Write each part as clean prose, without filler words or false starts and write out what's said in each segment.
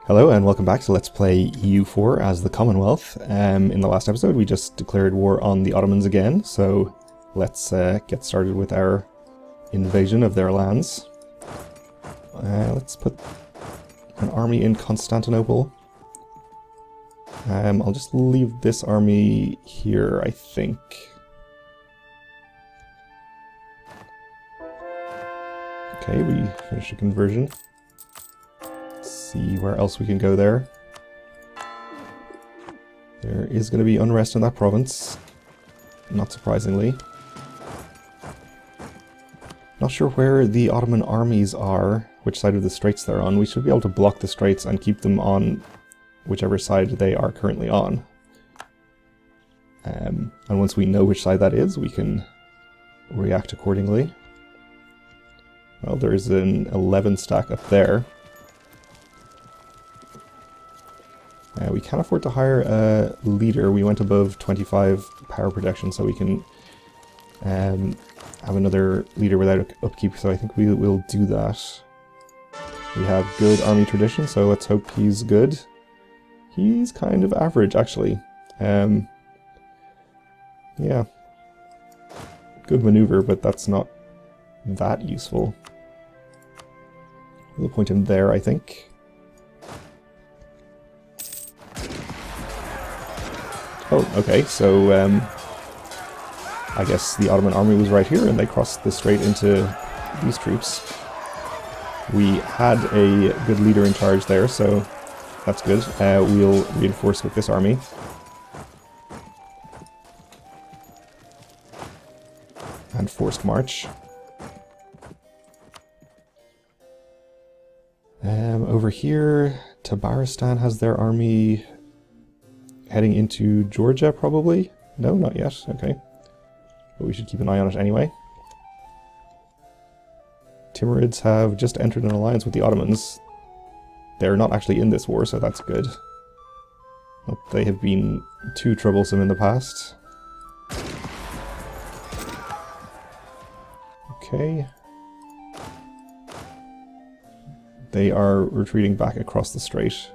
Hello and welcome back to Let's Play EU4 as the Commonwealth. In the last episode we just declared war on the Ottomans again, so let's get started with our invasion of their lands. Let's put an army in Constantinople. I'll just leave this army here, I think. Okay, we finished a conversion. See where else we can go there. There is going to be unrest in that province, not surprisingly. Not sure where the Ottoman armies are, which side of the straits they're on. We should be able to block the straits and keep them on whichever side they are currently on. And once we know which side that is, we can react accordingly. Well, there is an 11 stack up there. We can't afford to hire a leader. We went above 25 power protection, so we can have another leader without upkeep, so I think we will do that. We have good army tradition, so let's hope he's good. He's kind of average, actually. Yeah. Good maneuver, but that's not that useful. We'll point him there, I think. Oh, okay, so I guess the Ottoman army was right here and they crossed the strait into these troops. We had a good leader in charge there, so that's good. We'll reinforce with this army. And forced march. Over here, Tabaristan has their army heading into Georgia, probably? No, not yet. Okay. But we should keep an eye on it anyway. Timurids have just entered an alliance with the Ottomans. They're not actually in this war, so that's good. Well, they have been too troublesome in the past. Okay. They are retreating back across the strait.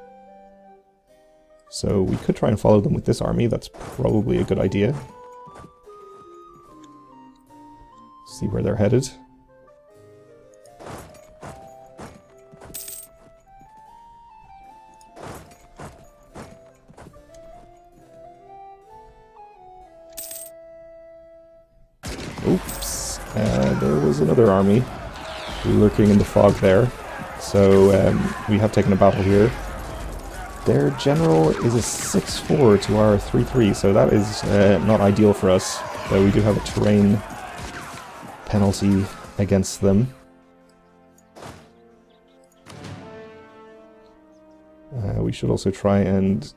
So we could try and follow them with this army. That's probably a good idea. See where they're headed. Oops. There was another army lurking in the fog there. So we have taken a battle here. Their general is a 6-4 to our 3-3, so that is not ideal for us, though we do have a terrain penalty against them. We should also try and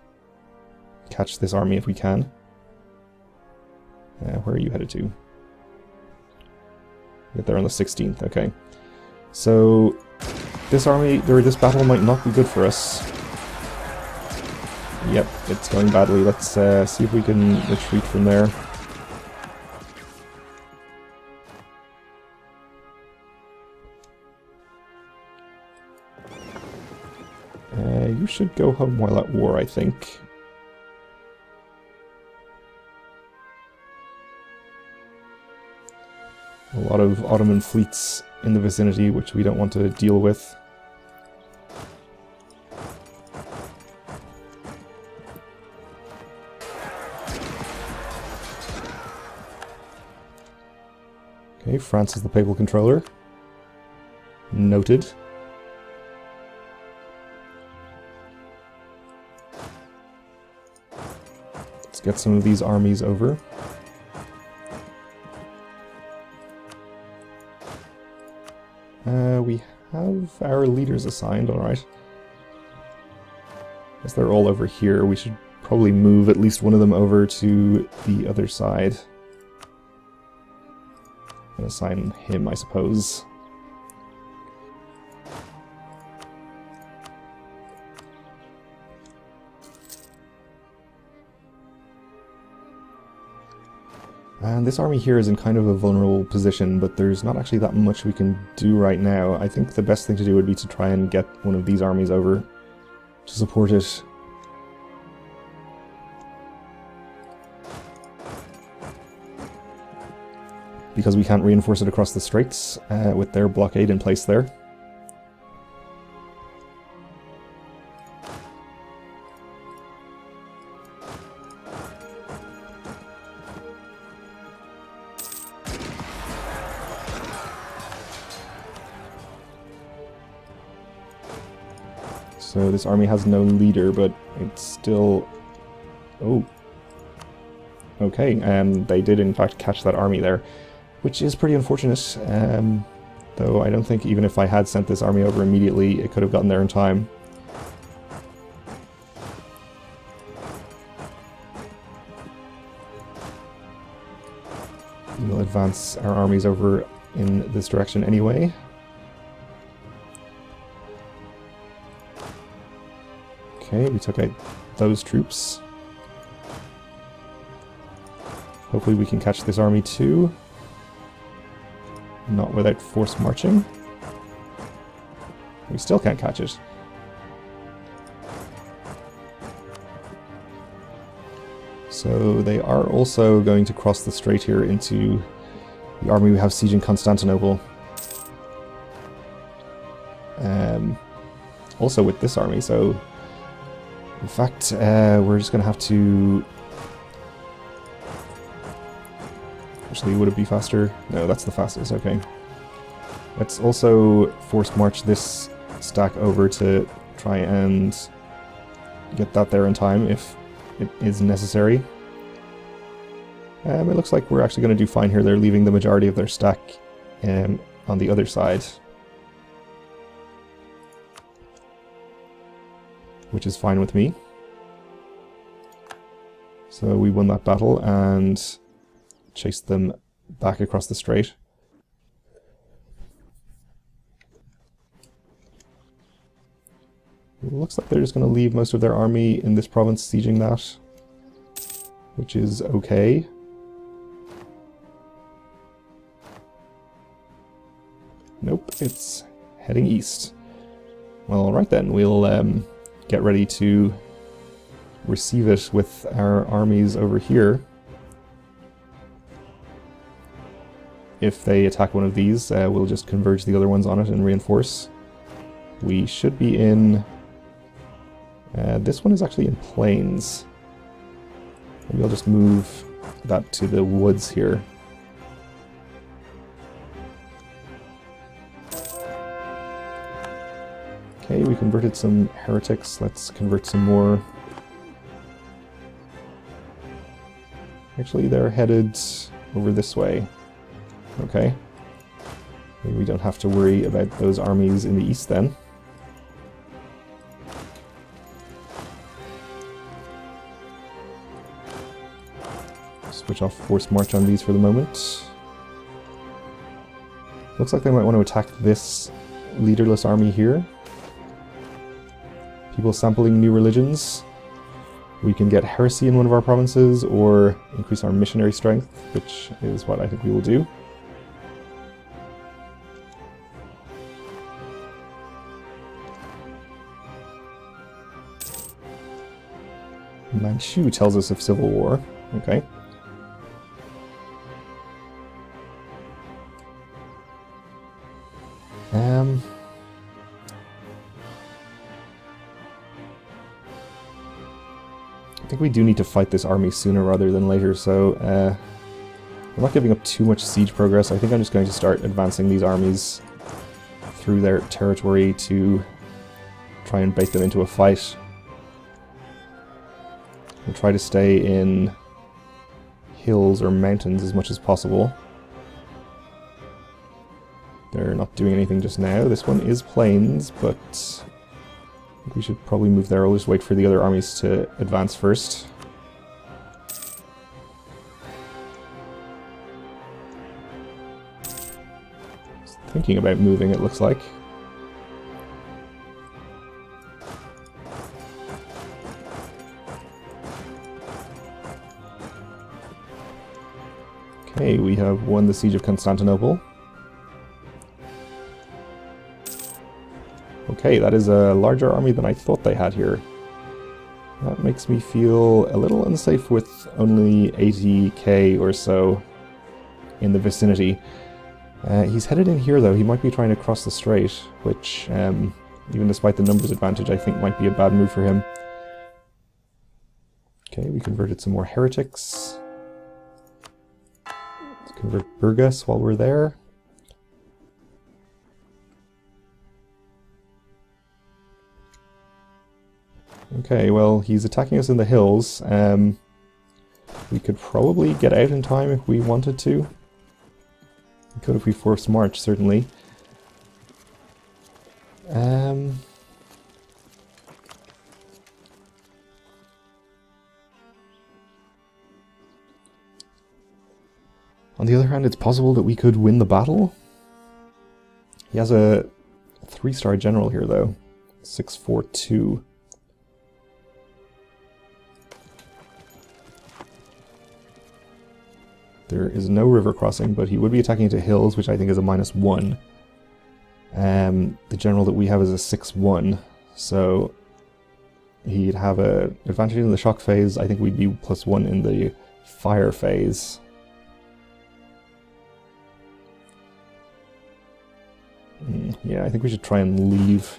catch this army if we can. Where are you headed to? Get there on the 16th, okay. So this army, or this battle might not be good for us. Yep, it's going badly. Let's see if we can retreat from there. You should go home while at war, I think. A lot of Ottoman fleets in the vicinity, which we don't want to deal with. Okay, France is the papal controller. Noted. Let's get some of these armies over. We have our leaders assigned, alright. As they're all over here, we should probably move at least one of them over to the other side. And assign him, I suppose. And this army here is in kind of a vulnerable position, but there's not actually that much we can do right now. I think the best thing to do would be to try and get one of these armies over to support it. Because we can't reinforce it across the straits with their blockade in place there. So this army has no leader, but it's still... Oh. Okay, and they did in fact catch that army there, which is pretty unfortunate. Though I don't think even if I had sent this army over immediately, it could have gotten there in time. We'll advance our armies over in this direction anyway. Okay, we took out those troops. Hopefully we can catch this army too. Not without forced marching. We still can't catch it. So they are also going to cross the strait here into the army we have sieging Constantinople. Also with this army, so... In fact, we're just going to have to... Actually, would it be faster? No, that's the fastest, okay. Let's also force march this stack over to try and get that there in time if it is necessary. It looks like we're actually going to do fine here. They're leaving the majority of their stack on the other side. Which is fine with me. So we won that battle and chased them back across the strait. It looks like they're just going to leave most of their army in this province sieging that, which is okay. Nope, it's heading east. Well, alright then, we'll get ready to receive it with our armies over here. If they attack one of these, we'll just converge the other ones on it and reinforce. We should be in... this one is actually in plains. Maybe I'll just move that to the woods here. Okay, we converted some heretics. Let's convert some more. Actually, they're headed over this way. Okay. Maybe we don't have to worry about those armies in the east then. Switch off forced march on these for the moment. Looks like they might want to attack this leaderless army here. People sampling new religions. We can get heresy in one of our provinces or increase our missionary strength, which is what I think we will do. Manchu tells us of civil war. Okay. I think we do need to fight this army sooner rather than later, so I'm not giving up too much siege progress. I think I'm just going to start advancing these armies through their territory to try and bait them into a fight. We'll try to stay in hills or mountains as much as possible. They're not doing anything just now. This one is plains, but I think we should probably move there. I'll just wait for the other armies to advance first. Just thinking about moving, it looks like. Okay, we have won the Siege of Constantinople. Okay, Okay, that is a larger army than I thought they had here. That makes me feel a little unsafe with only 80k or so in the vicinity. He's headed in here though. He might be trying to cross the strait, which, even despite the numbers advantage, I think might be a bad move for him. Okay, we converted some more heretics. Let's convert Burgas while we're there. Okay, well, he's attacking us in the hills. We could probably get out in time if we wanted to. We could if we forced march, certainly. On the other hand, it's possible that we could win the battle. He has a 3-star general here, though. 642. There is no river crossing, but he would be attacking into hills, which I think is a -1. The general that we have is a 6-1, so he'd have an advantage in the shock phase. I think we'd be +1 in the fire phase. Yeah, I think we should try and leave.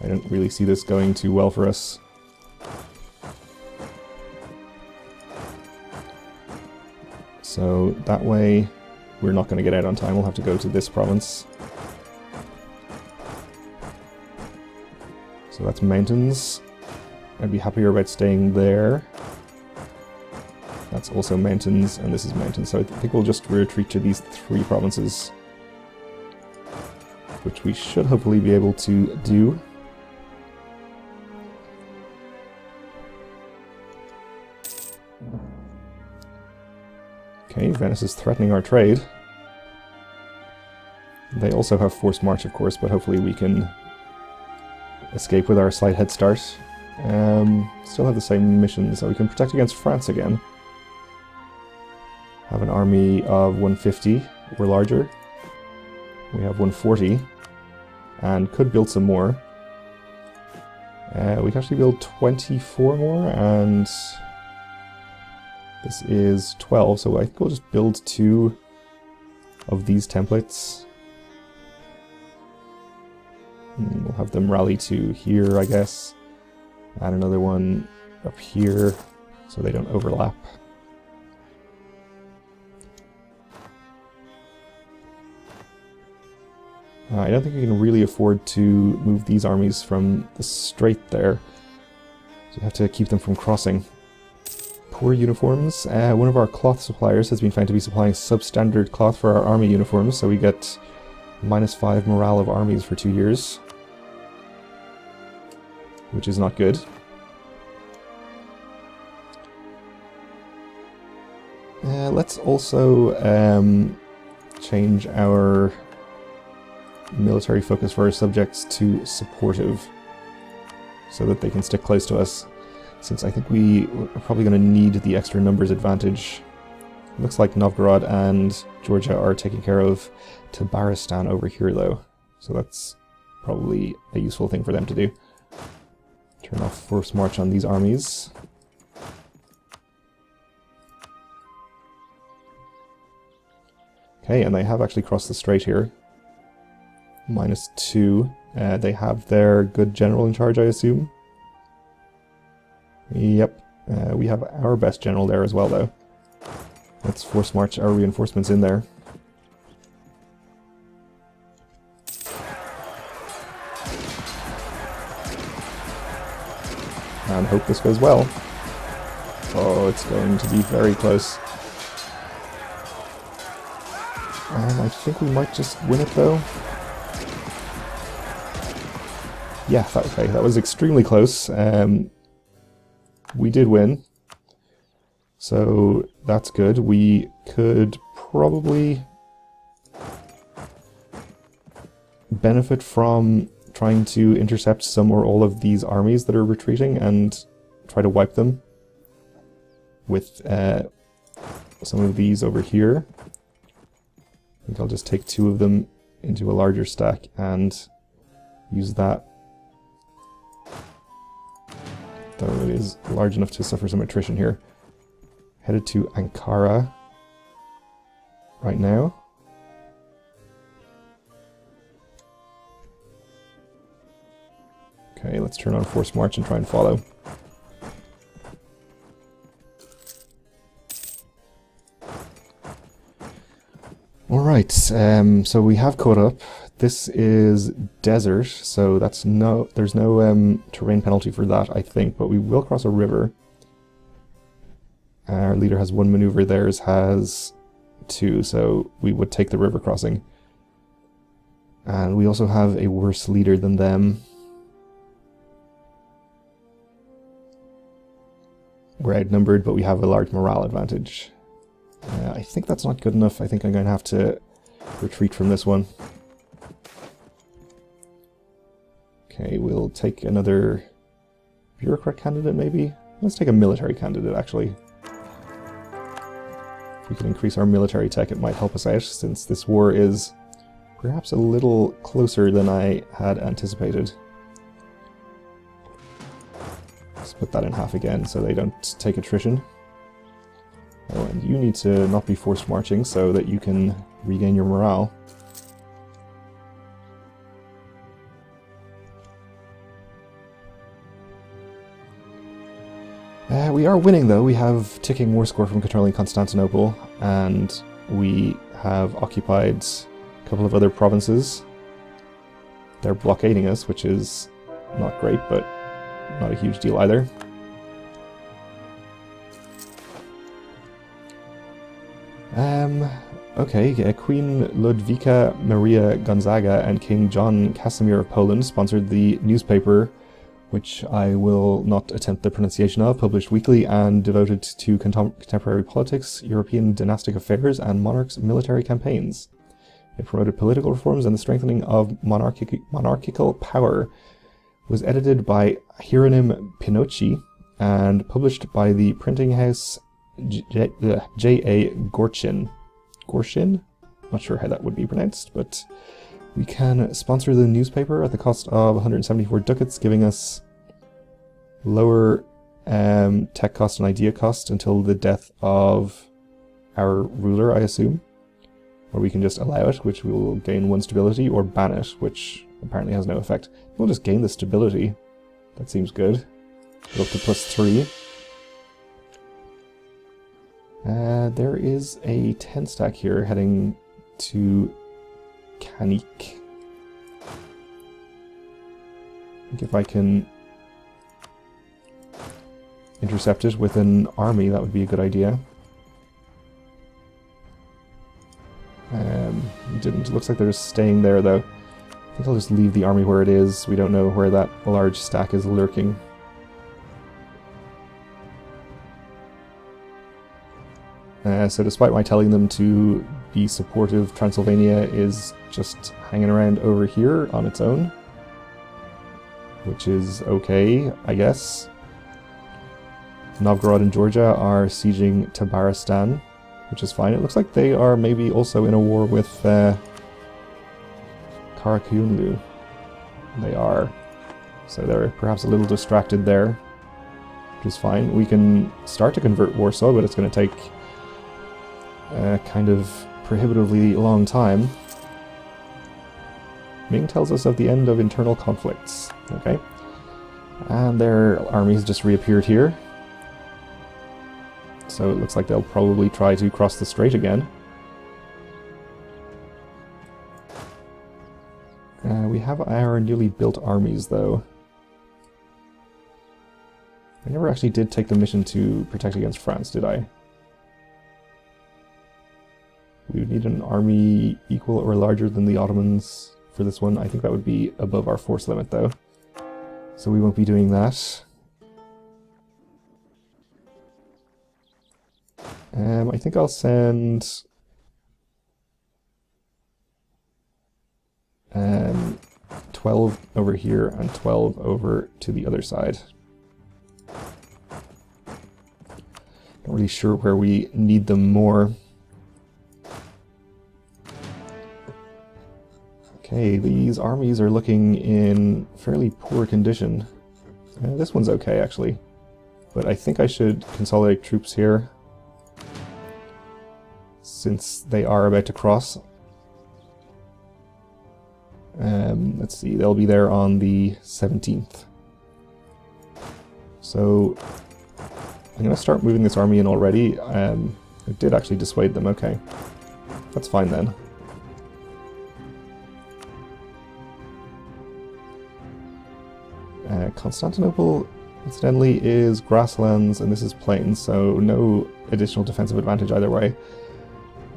I don't really see this going too well for us. So that way, we're not going to get out on time. We'll have to go to this province. So that's mountains. I'd be happier about staying there. That's also mountains, and this is mountains. So I think we'll just retreat to these 3 provinces, which we should hopefully be able to do. Okay, Venice is threatening our trade. They also have forced march, of course, but hopefully we can escape with our slight head start. Still have the same mission, so we can protect against France again. Have an army of 150 or larger. We have 140, and could build some more. We can actually build 24 more, and this is 12, so I think we'll just build 2 of these templates. We'll have them rally to here, I guess. Add another one up here, so they don't overlap. I don't think we can really afford to move these armies from the strait there, so we have to keep them from crossing. Poor uniforms. One of our cloth suppliers has been found to be supplying substandard cloth for our army uniforms, so we get -5 morale of armies for 2 years, which is not good. Let's also change our military focus for our subjects to supportive, so that they can stick close to us, since I think we are probably going to need the extra numbers advantage. Looks like Novgorod and Georgia are taking care of Tabaristan over here, though, so that's probably a useful thing for them to do. Turn off force march on these armies. Okay, and they have actually crossed the strait here. -2. They have their good general in charge, I assume. Yep, we have our best general there as well, though. Let's force march our reinforcements in there. And hope this goes well. Oh, it's going to be very close. I think we might just win it, though. Yeah, okay, that was extremely close. We did win, so that's good. We could probably benefit from trying to intercept some or all of these armies that are retreating and try to wipe them with some of these over here. I think I'll just take 2 of them into a larger stack and use that. Though it is large enough to suffer some attrition here. Headed to Ankara right now. Okay, let's turn on forced march and try and follow. Alright, so we have caught up. This is desert, so there's no terrain penalty for that, I think, but we will cross a river. Our leader has 1 maneuver, theirs has 2, so we would take the river crossing. And we also have a worse leader than them. We're outnumbered, but we have a large morale advantage. I think that's not good enough. I think I'm going to have to retreat from this one. Okay, we'll take another bureaucrat candidate, maybe? Let's take a military candidate, actually. If we can increase our military tech, it might help us out, since this war is perhaps a little closer than I had anticipated. Split that in half again so they don't take attrition. Oh, and you need to not be forced marching so that you can regain your morale. We are winning though. We have ticking war score from controlling Constantinople, and we have occupied a couple of other provinces. They're blockading us, which is not great, but not a huge deal either. Okay, Queen Ludwika Maria Gonzaga and King John Casimir of Poland sponsored the newspaper, which I will not attempt the pronunciation of, published weekly and devoted to contemporary politics, European dynastic affairs, and monarchs' military campaigns. It promoted political reforms and the strengthening of monarchical power. Was edited by Hieronym Pinocchi and published by the printing house J.A. Gorshin. Gorshin? Not sure how that would be pronounced, but we can sponsor the newspaper at the cost of 174 ducats, giving us lower tech cost and idea cost until the death of our ruler, I assume. Or we can just allow it, which will gain 1 stability, or ban it, which apparently has no effect. We'll just gain the stability. That seems good. Go up to +3. There is a 10 stack here heading to Kanik. I think if I can intercept it with an army, that would be a good idea. Didn't. It looks like they're just staying there though. I think I'll just leave the army where it is. We don't know where that large stack is lurking. So despite my telling them to be supportive, Transylvania is just hanging around over here on its own. Which is okay, I guess. Novgorod and Georgia are sieging Tabaristan, which is fine. It looks like they are maybe also in a war with Karakoyunlu. They are. So they're perhaps a little distracted there, which is fine. We can start to convert Warsaw, but it's going to take a kind of prohibitively long time. Ming tells us of the end of internal conflicts. Okay. And their armies just reappeared here. So it looks like they'll probably try to cross the strait again. We have our newly built armies, though. I never actually did take the mission to protect against France, did I? We would need an army equal or larger than the Ottomans for this one. I think that would be above our force limit, though. So we won't be doing that. I think I'll send 12 over here and 12 over to the other side. Not really sure where we need them more. Okay, these armies are looking in fairly poor condition. This one's okay, actually. But I think I should consolidate troops here, since they are about to cross. Let's see, they'll be there on the 17th. So I'm going to start moving this army in already. It did actually dissuade them, okay. That's fine then. Constantinople, incidentally, is grasslands and this is plains, so no additional defensive advantage either way.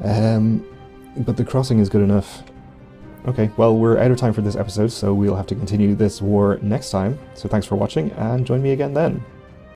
But the crossing is good enough. Okay, well, we're out of time for this episode, so we'll have to continue this war next time. So thanks for watching, and join me again then.